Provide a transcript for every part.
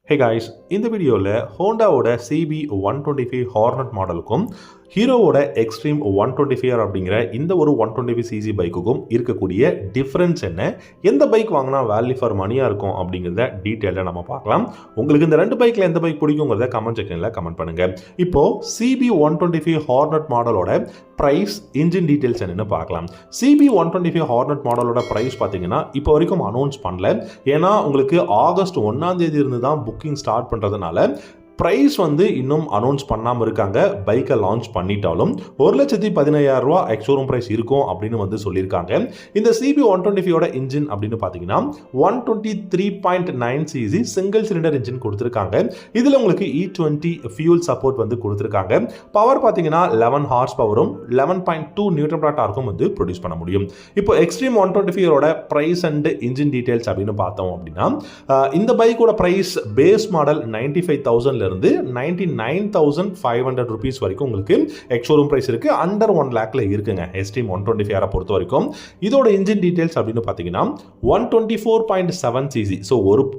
Hey guys, இந்த வீடியோவில் ஹோண்டாவோட CP 125 hornet மாடலுக்கும் ஹீரோவோட எக்ஸ்ட்ரீம் 125R அப்படிங்கிற இந்த ஒரு 125 சிசி பைக்குக்கும் இருக்கக்கூடிய டிஃப்ரென்ஸ் என்ன, எந்த பைக் வாங்கினா வேல்யூ ஃபார் மணியாக இருக்கும் அப்படிங்கிறத டீட்டெயிலாக நம்ம பார்க்கலாம். உங்களுக்கு இந்த ரெண்டு பைக்கில் எந்த பைக் பிடிக்குங்கிறத கமெண்ட் செக்ஷனில் கமெண்ட் பண்ணுங்கள். இப்போது சிபி 125 ஹார்னட் மாடலோட ப்ரைஸ், இன்ஜின் டீட்டெயில்ஸ் என்னென்னு பார்க்கலாம். சிபி 125 ஹார்னட் மாடலோட ப்ரைஸ் பார்த்தீங்கன்னா இப்போ வரைக்கும் அனௌன்ஸ் பண்ணல. ஏன்னா உங்களுக்கு ஆகஸ்ட் 1 இருந்து தான் புக்கிங் ஸ்டார்ட் பண்ணுறதுனால ப்ரைஸ் இன்னும் அனௌன்ஸ் பண்ணாமல் இருக்காங்க. பைக்கை லான்ச் பண்ணிட்டாலும் 1,15,000 எக்ஸ்ஷோரூம் ப்ரைஸ் இருக்கும் அப்படின்னு சொல்லியிருக்காங்க. இந்த சிபி 125யோட இன்ஜின் அப்படின்னு பார்த்தீங்கன்னா 123.9 சிசி சிங்கிள் சிலிண்டர் இன்ஜின் கொடுத்துருக்காங்க. இதில் உங்களுக்கு E20 ஃபியூல் சப்போர்ட் கொடுத்துருக்காங்க. பவர் பார்த்தீங்கன்னா 11 ஹார்ஸ் பவரும் 11.2 நியூட்டன் டார்க்கும் ப்ரொடியூஸ் பண்ண முடியும். இப்போ எக்ஸ்ட்ரீம் 125யோட ப்ரைஸ் அண்ட் இன்ஜின் டீடைல்ஸ் அப்படின்னு பார்த்தோம் அப்படின்னா இந்த பைக்கோட ப்ரைஸ் பேஸ் மாடல் 95,000 இருந்து 99,500 rupees வரைக்கும் உங்களுக்கு எக்ஸ்ஷோரூம் பிரைஸ் இருக்கு. அண்டர் 1 lakhல இருக்குங்க எக்ஸ்ட்ரீம் 125R பொறுத்த வரைக்கும். இதோட இன்ஜின் டீடைல்ஸ் அப்படின்னு பார்த்தீங்கன்னா 124.7 சிசி. ஸோ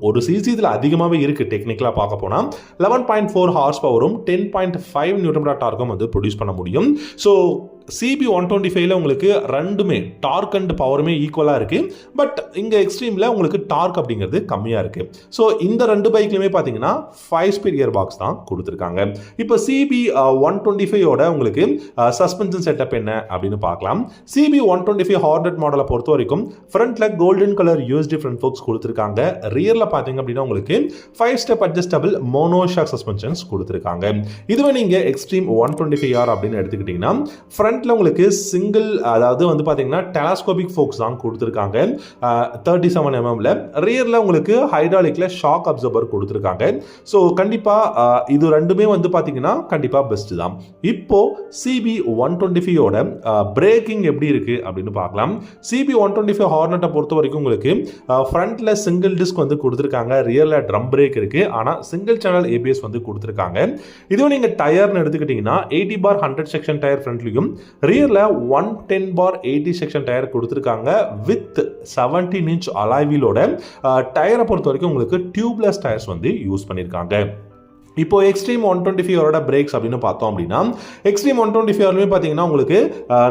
ஒரு சிசி இதில் அதிகமாகவே இருக்கு. டெக்னிக்கலா பார்க்க போனா 11.4 ஹார்ஸ் பவரும் 10.5 நியூட்டன் டார்க்கும் ப்ரொடியூஸ் பண்ண முடியும். ஸோ சிபி 125ல உங்களுக்கு ரெண்டுமே டார்க் அண்ட் பவருமே ஈக்குவலாக இருக்கு. பட் இங்கே எக்ஸ்ட்ரீமில் உங்களுக்கு டார்க் அப்படிங்கிறது கம்மியாக இருக்கு. ஸோ இந்த ரெண்டு பைக்லையுமே பார்த்தீங்கன்னா 5 ஸ்பீட் கியர் பாக்ஸ் தான் கொடுத்துருக்காங்க. இப்போ சிபி 125யோட உங்களுக்கு சஸ்பென்ஷன் செட்டப் என்ன அப்படின்னு பார்க்கலாம். சிபி 125 ஹார்னட் மாடலை பொறுத்த வரைக்கும் ஃப்ரண்ட்ல golden colour USD front forks கொடுத்துருக்காங்க. ரியரில் பார்த்தீங்க அப்படின்னா உங்களுக்கு 5 ஸ்டெப் அட்ஜஸ்டபிள் மோனோஷாக் சஸ்பென்ஷன்ஸ் கொடுத்துருக்காங்க. இதுவே நீங்கள் எக்ஸ்ட்ரீம் 125R அப்படின்னு எடுத்துக்கிட்டீங்கன்னா ஃப்ரண்ட்ல உங்களுக்கு சிங்கிள், அதாவது பாத்தீங்கன்னா டெலஸ்கோபிக் ஃபோக்ஸ் தான் கொடுத்துருக்காங்க 37 mmல. ரியர்ல உங்களுக்கு ஹைட்ராலிக்ல ஷாக் அப்சர்வர் கொடுத்துருக்காங்க. ஸோ கண்டிப்பா இது ரெண்டுமே பாத்தீங்கன்னா கண்டிப்பா பெஸ்ட் தான். இப்போ சிபி 125யோட பிரேக்கிங் எப்படி இருக்கு அப்படின்னு பார்க்கலாம். சிபி 125 ஹார்னட்டை பொறுத்த வரைக்கும் உங்களுக்கு ஃப்ரண்ட்ல சிங்கிள் டிஸ்க் கொடுத்துருக்காங்க. ரியர்ல ட்ரம் பிரேக் இருக்கு. ஆனா சிங்கிள் சேனல் ஏபிஎஸ் கொடுத்துருக்காங்க. இதுவே நீங்க டயர்னு எடுத்துக்கிட்டீங்கன்னா 80/100 செக்ஷன் டயர் ஃப்ரண்ட்லயும் ரியர்ல 110/80 செக்ஷன் டயர் கொடுத்துருக்காங்க. வித் 17 inch அலாய் வீலோட டயரை பொறுத்த வரைக்கும் உங்களுக்கு டியூப்லெஸ் டயர்ஸ் யூஸ் பண்ணியிருக்காங்க. இப்போ எக்ஸ்ட்ரீம் 125ரோட பிரேக்ஸ் அப்படின்னு பார்த்தோம் அப்படின்னா எக்ஸ்ட்ரீம் 125லுமே பார்த்தீங்கன்னா உங்களுக்கு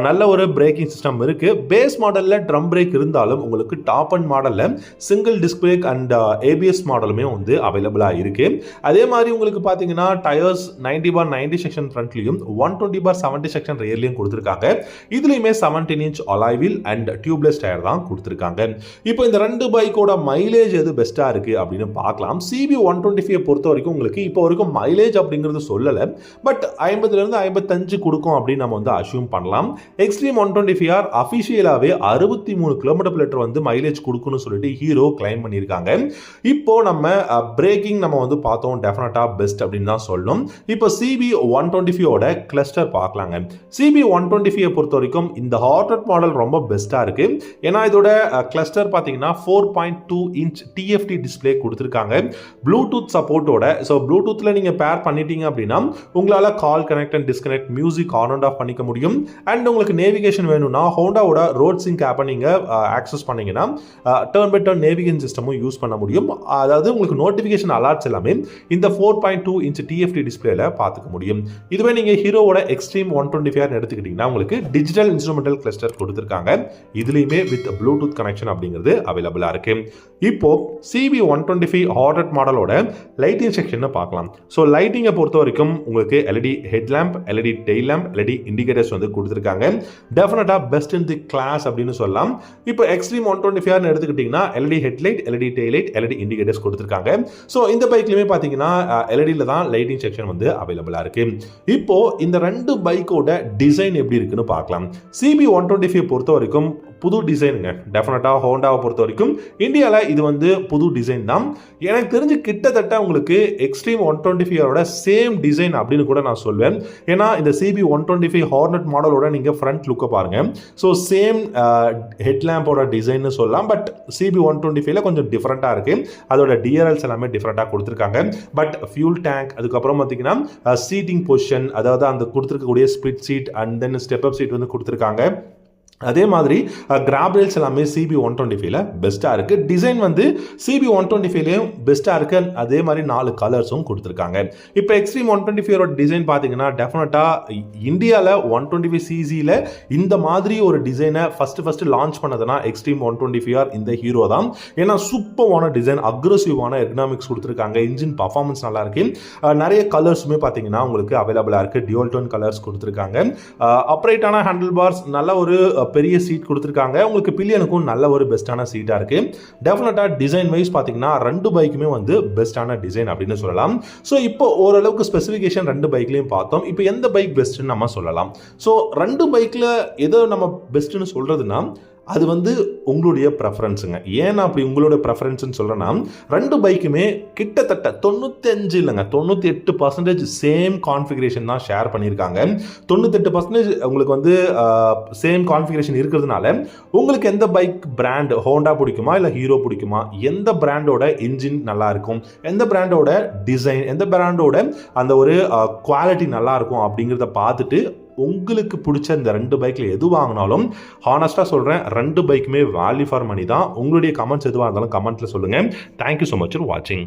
நல்ல ஒரு பிரேக்கிங் சிஸ்டம் இருக்கு. பேஸ் மாடலில் ட்ரம் பிரேக் இருந்தாலும் உங்களுக்கு டாப் அண்ட் மாடலில் single disc brake and ABS மாடலுமே அவைலபிளாக இருக்கு. அதே மாதிரி உங்களுக்கு பார்த்தீங்கன்னா டயர்ஸ் 90/90 செக்ஷன் ஃப்ரண்ட்லையும் 120/70 செக்ஷன் ரியர்லையும் கொடுத்துருக்காங்க. இதுலையுமே 17 inch alloy wheel and tubeless tyre தான் கொடுத்துருக்காங்க. இப்போ இந்த ரெண்டு பைக்கோட மைலேஜ் எது பெஸ்ட்டாக இருக்கு அப்படின்னு பார்க்கலாம். சிபி 125 பொறுத்த வரைக்கும் உங்களுக்கு இப்போ மைலேஜ் அப்படிங்கிறது சொல்லல, பட் 50 இருந்து 55 கொடுக்கும் அப்படின்னு நம்ம அஷ்யூம் பண்ணலாம். எக்ஸ்ட்ரீம் 125R அபிஷியலாவே 63 km/லிட்டர் மைலேஜ் கொடுக்கும்னு சொல்லிட்டு ஹீரோ கிளைம் பண்ணியிருக்காங்க. இப்போ நம்ம பிரேக்கிங் நம்ம பார்த்தோம், டெஃபினட்டா பெஸ்ட் அப்படின்னு தான் சொல்லணும். இப்போ சிபி 125யோட கிளஸ்டர் பார்க்கலாங்க. சிபி 125 பொறுத்த வரைக்கும் இந்த ஹார்னட் மாடல் ரொம்ப பெஸ்டா இருக்கு. ஏன்னா இதோட கிளஸ்டர் பார்த்தீங்கன்னா 4.2 inch டிஎஃப்டி டிஸ்பிளே கொடுத்துருக்காங்க. ப்ளூடூத் சப்போர்ட்டோட. ஸோ ப்ளூடூத் நீங்க பேர் பண்ணிட்டீங்க அப்படின்னா உங்களால call connect and disconnect, music on and half பண்ணிக்க முடியும். அண்ட் உங்களுக்கு நேவிகேஷன் வேணும்னா ஹோண்டாவோட ரோட் சிங்க் ஆப்பை நீங்க ஆக்சஸ் பண்ணீங்கன்னா டர்ன் பை டர்ன் நேவிகேஷன் சிஸ்டமும் யூஸ் பண்ண முடியும். அதாவது உங்களுக்கு நோட்டிபிகேஷன் அலர்ட்ஸ் எல்லாமே இந்த 4.2 inch டிஎஃப்டி டிஸ்பிளேல பார்த்துக்க முடியும். இதுவே நீங்க ஹீரோவோட எக்ஸ்ட்ரீம் 125R எடுத்துக்கிட்டீங்கன்னா உங்களுக்கு டிஜிட்டல் இன்ஸ்ட்ருமெண்டல் கிளஸ்டர் கொடுத்துருக்காங்க. இதுலயுமே வித் ப்ளூடூத் கனெக்ஷன் அப்படிங்கிறது அவைலபிளா இருக்கு. இப்போ சிபி 125 ஹார்னட் மாடலோட லைட்டிங் செக்ஷன் பார்க்கலாம். ஸோ லைட்டிங்கை பொறுத்த வரைக்கும் உங்களுக்கு LED head lamp, LED tail lamp, LED indicators கொடுத்துருக்காங்க. டெஃபினட்டா பெஸ்ட் இன் தி கிளாஸ் அப்படின்னு சொல்லலாம். இப்போ எக்ஸ்ட்ரீம் 125R எடுத்துக்கிட்டீங்கன்னா LED headlight, LED taillight, LED indicators கொடுத்துருக்காங்க. ஸோ இந்த பைக்லையுமே பார்த்தீங்கன்னா எல்இடியில் தான் லைட்டிங் செக்ஷன் அவைலபிளா இருக்கு. இப்போ இந்த ரெண்டு பைக்கோட டிசைன் எப்படி இருக்குன்னு பார்க்கலாம். சிபி 125 பொறுத்த வரைக்கும் புது டிசைனுங்க. டெஃபினட்டா ஹோண்டாவை பொறுத்த வரைக்கும் இந்தியாவில் இது புது டிசைன் தான். எனக்கு தெரிஞ்சு கிட்டத்தட்ட உங்களுக்கு எக்ஸ்ட்ரீம் 125ரோட சேம் டிசைன் அப்படின்னு கூட நான் சொல்வேன். ஏன்னா இந்த சிபி 125 ஹார்னட் மாடலோட நீங்க ஃப்ரண்ட் லுக்கை பாருங்க. ஸோ சேம் ஹெட் லேம்போட டிசைன் சொல்லலாம். பட் சிபி 125ல கொஞ்சம் டிஃப்ரெண்டா இருக்கு. அதோட டிஆர்எல்ஸ் எல்லாமே டிஃப்ரெண்டா கொடுத்துருக்காங்க. பட் ஃபியூல் டேங்க், அதுக்கப்புறம் பார்த்தீங்கன்னா சீட்டிங் பொசிஷன், அதாவது அந்த கொடுத்துருக்கக்கூடிய split seat and then step up seat கொடுத்துருக்காங்க. அதே மாதிரி கிராப் ரேல்ஸ் எல்லாமே சிபி 125ல பெஸ்ட்டாக இருக்குது. டிசைன் வந்து சிபி 125லையும் பெஸ்ட்டாக இருக்குது. அதே மாதிரி 4 கலர்ஸும் கொடுத்துருக்காங்க. இப்போ எக்ஸ்ட்ரீம் 125 டிசைன் பார்த்தீங்கன்னா டெஃபினட்டாக இந்தியாவில் 125cc இந்த மாதிரி ஒரு டிசைனை ஃபஸ்ட்டு லான்ச் பண்ணதுன்னா எக்ஸ்ட்ரீம் 125R இந்த ஹீரோ தான். ஏன்னா சூப்பரான டிசைன், அக்ரெசிவான எக்கனாமிக்ஸ் கொடுத்துருக்காங்க, இன்ஜின் பர்ஃபார்மன்ஸ் நல்லா இருக்கு. நிறைய கலர்ஸுமே பார்த்தீங்கன்னா உங்களுக்கு அவைலபிளாக இருக்குது. டியூல் டோன் கலர்ஸ் கொடுத்துருக்காங்க. அப்ரைட்டான ஹேண்டில் பார்ஸ், நல்ல ஒரு பெரிய சீட் கொடுத்துருக்காங்க. உங்களுக்கு பில்லியனுக்கும் நல்ல ஒரு பெஸ்ட்டான சீட்டாக இருக்குது. டெஃபினட்டாக டிசைன் வைஸ் பார்த்தீங்கன்னா 2 பைக்குமே வந்து பெஸ்ட்டான டிசைன் அப்படின்னு சொல்லலாம். ஸோ இப்போ ஓரளவுக்கு ஸ்பெசிஃபிகேஷன் 2 பைக்லையும் பார்த்தோம். இப்போ எந்த பைக் பெஸ்ட்டுன்னு நம்ம சொல்லலாம். ஸோ 2 பைக்கில் எதோ நம்ம பெஸ்ட்டுன்னு சொல்கிறதுனா அது வந்து உங்களுடைய ப்ரெஃபரன்ஸுங்க. ஏன்னா அப்படி உங்களோட ப்ரெஃபரன்ஸ்னு சொல்கிறேன்னா 2 பைக்குமே கிட்டத்தட்ட 95 இல்லைங்க 98% சேம் கான்ஃபிகரேஷன் தான் ஷேர் பண்ணியிருக்காங்க. 98% உங்களுக்கு வந்து சேம் கான்ஃபிகரேஷன் இருக்கிறதுனால உங்களுக்கு எந்த பைக் பிராண்ட், ஹோண்டா பிடிக்குமா இல்லை ஹீரோ பிடிக்குமா, எந்த பிராண்டோட இன்ஜின் நல்லா இருக்கும், எந்த பிராண்டோட டிசைன், எந்த பிராண்டோட அந்த ஒரு குவாலிட்டி நல்லா இருக்கும் அப்படிங்கிறத பார்த்துட்டு உங்களுக்கு பிடிச்ச இந்த 2 பைக்கில் எது வாங்கினாலும் ஹானஸ்ட்டாக சொல்கிறேன் 2 பைக்குமே வேல்யூ ஃபார் மணி தான். உங்களுடைய கமெண்ட்ஸ் எதுவாக இருந்தாலும் கமெண்ட்டில் சொல்லுங்கள். தேங்க்யூ ஸோ மச் ஃபார் வாட்சிங்.